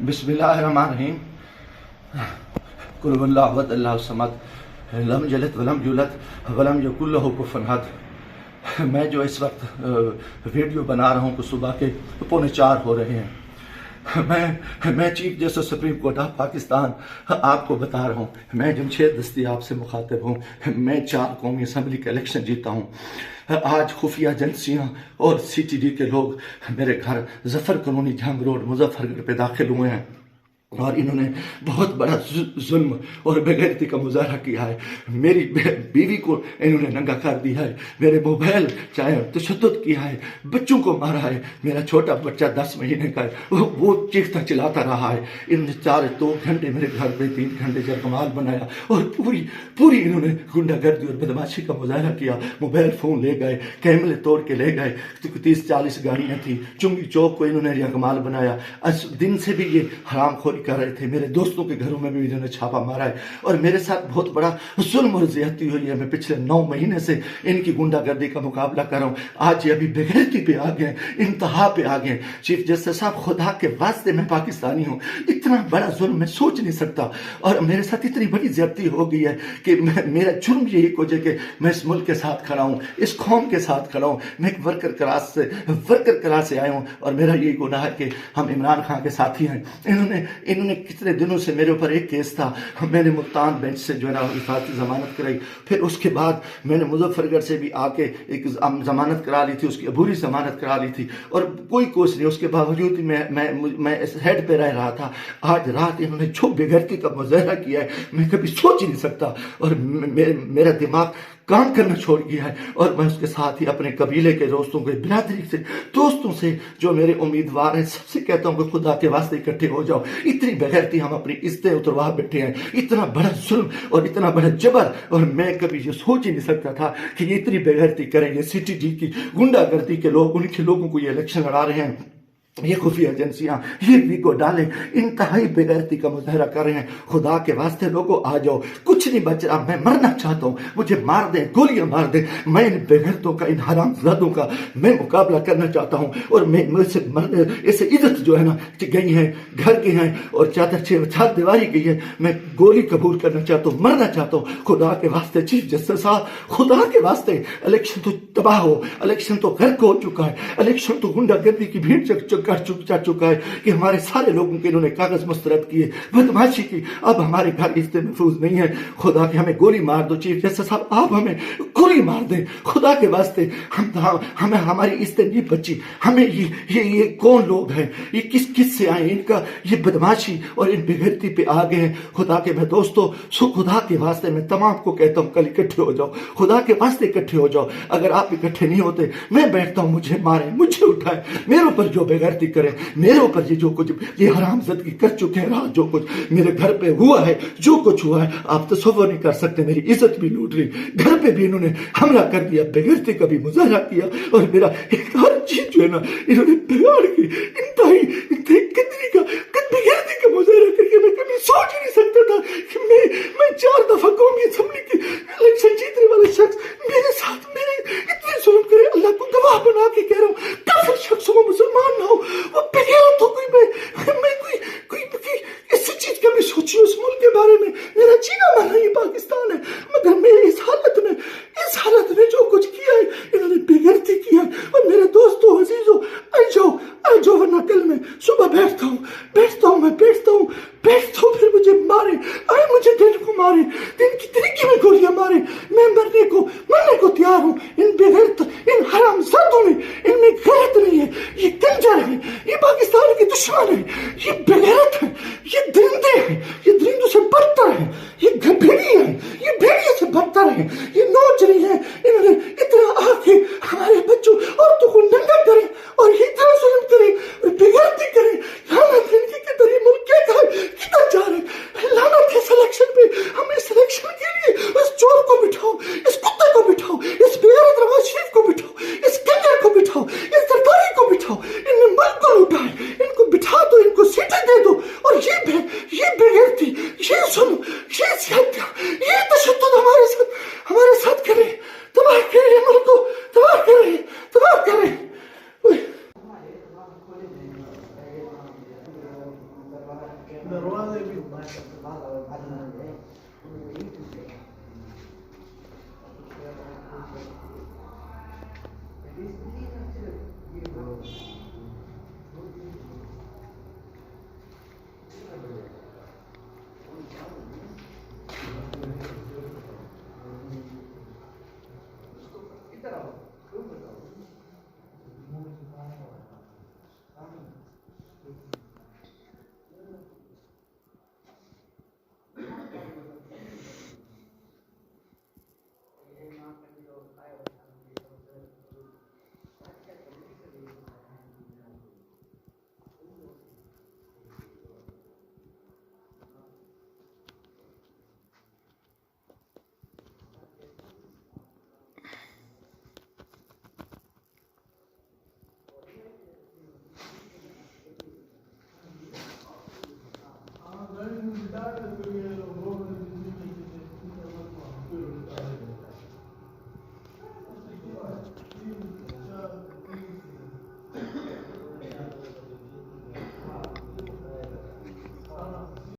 बिस्मिल्लाहिर्रहमानिर्रहीम। कुल हुवल्लाहु अहद अल्लाहु समद लम यलिद वलम यूलद वलम यकुल लहू कुफुवन अहद। मैं जो इस वक्त वीडियो बना रहा हूँ कि सुबह के 3:45 हो रहे हैं। मैं chief justice supreme court of Pakistan आपको बता रहा हूँ, मैं जमशेद दस्ती आपसे मुखातिब हूँ। मैं 4 कौमी असम्बली का इलेक्शन जीता हूँ। आज खुफिया एजेंसियाँ और CTD के लोग मेरे घर जफर कॉलोनी जंग रोड मुजफ्फरगढ़ पे दाखिल हुए हैं और इन्होंने बहुत बड़ा जुल्म और बेगैरती का मुजाहरा किया है। मेरी बीवी को इन्होंने नंगा कर दिया है, मेरे मोबाइल चाहे तशद्दुद किया है, बच्चों को मारा है। मेरा छोटा बच्चा 10 महीने का है, वो चीखता चिल्लाता रहा है। इन्होंने 2 घंटे मेरे घर पे 3 घंटे जरकमाल बनाया और पूरी इन्होंने गुंडागर्दी और बदमाशी का मुजाहरा किया। मोबाइल फ़ोन ले गए, कैमरे तोड़ के ले गए, 30-40 गाड़ियाँ थी। चुंगी चौक को इन्होंने जरकमाल बनाया। दिन से भी ये हरामखोरी कर रहे थे। मेरे दोस्तों के घरों में भी इन्होंने छापा मारा है और मेरे साथ बहुत बड़ा जुल्म और ज्यादती हुई है। मैं पिछले 9 महीने से इनकी गुंडागर्दी का मुकाबला कर रहा हूँ। आज ये अभी बेगैरती पे आ गए, इंतहा पे आ गए। चीफ जस्टिस साहब, खुदा के वास्ते मैं पाकिस्तानी हूँ, इतना बड़ा जुल्म मैं सोच नहीं सकता और मेरे साथ इतनी बड़ी ज्यादती हो गई है कि मेरा जुर्म यही हो जाए कि मैं इस मुल्क के साथ खड़ा हूँ, इस कौम के साथ खड़ा हूँ। मैं एक वर्कर क्लास से आया हूँ और मेरा यही गुनाह है कि हम इमरान खान के साथी हैं। इन्होंने कितने दिनों से मेरे ऊपर एक केस था, मैंने मुल्तान बेंच से जो है ना हिफाजती जमानत कराई। फिर उसके बाद मैंने मुजफ्फरगढ़ से भी आके एक जमानत करा ली थी, उसकी अबूरी जमानत करा ली थी और कोई कोस नहीं। उसके बावजूद मैं इस हेड पे रह रहा था। आज रात इन्होंने जो बेगैरती का मुजाहरा किया है मैं कभी सोच ही नहीं सकता और मेरा दिमाग काम करना छोड़ गया है। और मैं उसके साथ ही अपने कबीले के दोस्तों के बिरादरी से दोस्तों से जो मेरे उम्मीदवार हैं सबसे कहता हूँ कि खुदा के वास्ते इकट्ठे हो जाओ। इतनी बेगैरती हम अपनी इज्जतें उतरवा बैठे हैं, इतना बड़ा जुल्म और इतना बड़ा जबर, और मैं कभी ये सोच ही नहीं सकता था कि ये इतनी बेगैरती करेंगे। CTD की गुंडागर्दी के लोग, उनके लोगों को ये इलेक्शन लड़ा रहे हैं। ये खुफिया एजेंसियां ये वीगो डाले इंतहाई बेगैरती का मुजाहरा कर रहे हैं। खुदा के वास्ते लोगों आ जाओ, कुछ नहीं बच रहा। मैं मरना चाहता हूँ, मुझे मार दे, गोलियां मार दे। मैं इन बेगैरतों का, इन हरामजादों का मैं मुकाबला करना चाहता हूँ और मैं मुझसे ऐसे इज्जत जो है ना कि गई है, घर की है और चादर दीवारी गई है। मैं गोली कबूल करना चाहता हूँ, मरना चाहता हूँ। खुदा के वास्ते चीफ जस्टिस साहब, खुदा के वास्ते, इलेक्शन तो तबाह हो, इलेक्शन तो गर्क हो चुका है, इलेक्शन तो गुंडागर्दी की भीड़ जा चुका है कि हमारे सारे लोगों के इन्होंने कागज मुस्तरद किए, बदमाशी की। अब हमारे घर इज्जतें महफूज नहीं है। खुदा के हमें गोली मार दो चीफ जस्टिस साहब, आप हमें गोली मार दें खुदा के वास्ते। हमें हमारी इज्जतें नहीं बची। हमें ये कौन लोग हैं, ये किस से आए, इनका ये बदमाशी और इन बेगैरती पे आ गए हैं। खुदा के मैं दोस्तों, खुदा के वास्ते मैं तमाम को कहता हूँ कल इकट्ठे हो जाओ, खुदा के वास्ते इकट्ठे हो जाओ। अगर आप इकट्ठे नहीं होते मैं बैठता हूँ, मुझे मारे, मुझे उठाए, मेरे ऊपर जो बेगैरती करे, मेरे ऊपर ये जो कुछ ये हरामजादगी कर चुके हैं, रात जो कुछ मेरे घर पे हुआ है, जो कुछ हुआ है आप तसव्वुर नहीं कर सकते। मेरी इज्जत भी लूट ली, घर पे भी इन्होंने हमला कर दिया, बेगैरती का भी मुजाहरा किया और मेरा एक हर चीज जो है ना इन्होंने बिगाड़ के इंतहाई बेगैरती का मुजाहरा करके मैं कभी सोच ही नहीं सकता था कि मैं 4 दफा कौमी असेंबली की इलेक्शन जीतने वाला शख्स मेरे साथ मेरे इतने जुल्म करे। अल्लाह को गवाह बना के कह रहा हूँ, काफिर शख्स हो, मुसलमान ना हो, वो बेगैरत हो, मैं कोई ऐसी चीज कभी सोची उस मुल्क के बारे में। मेरा जीना माना ये पाकिस्तान है, मगर मैं इस हालत में जो कुछ किया है, इन्होंने बेगैरती किया है। और मेरे दोस्तों अजीजों, आ जाओ वरना कल मैं सुबह बैठता हूँ फिर मुझे मारे, मुझे दिन को मारे, दिन की तरीके में गोलियां मारे। मैं मरने को तैयार हूँ। इन बेगैरत, इन हरामजादों में, इनमें गैरत नहीं है। ये कंजर है, ये पाकिस्तान के दुश्मन है, ये बेगैरत है, ये दरिंदे हैं, ये दरिंदों से बदतर है, ये भेड़िए हैं, ये भेड़िए से बदतर है, ये नौजरी है। इन्होंने इतना आके हमारे बच्चों औरतों को नंगा करे और इतना जुल्म करे और बेगैरती करे। लानत इनके किधर, ये मुल्क किधर जा रहे हैं, लानत है। इलेक्शन पे हम इस इलेक्शन के लिए इस चोर को बिठाओ, इस कुत्ते को बिठाओ, इस बेगैरत नवाज शरीफ को बिठाओ, इस कंजर को बिठाओ, इस सरदारी को बिठाओ। इनने मुल्क को लूटा है, इनको बिठा दो, इनको सीटें दे दो और ये बेगैरती دروازے بھی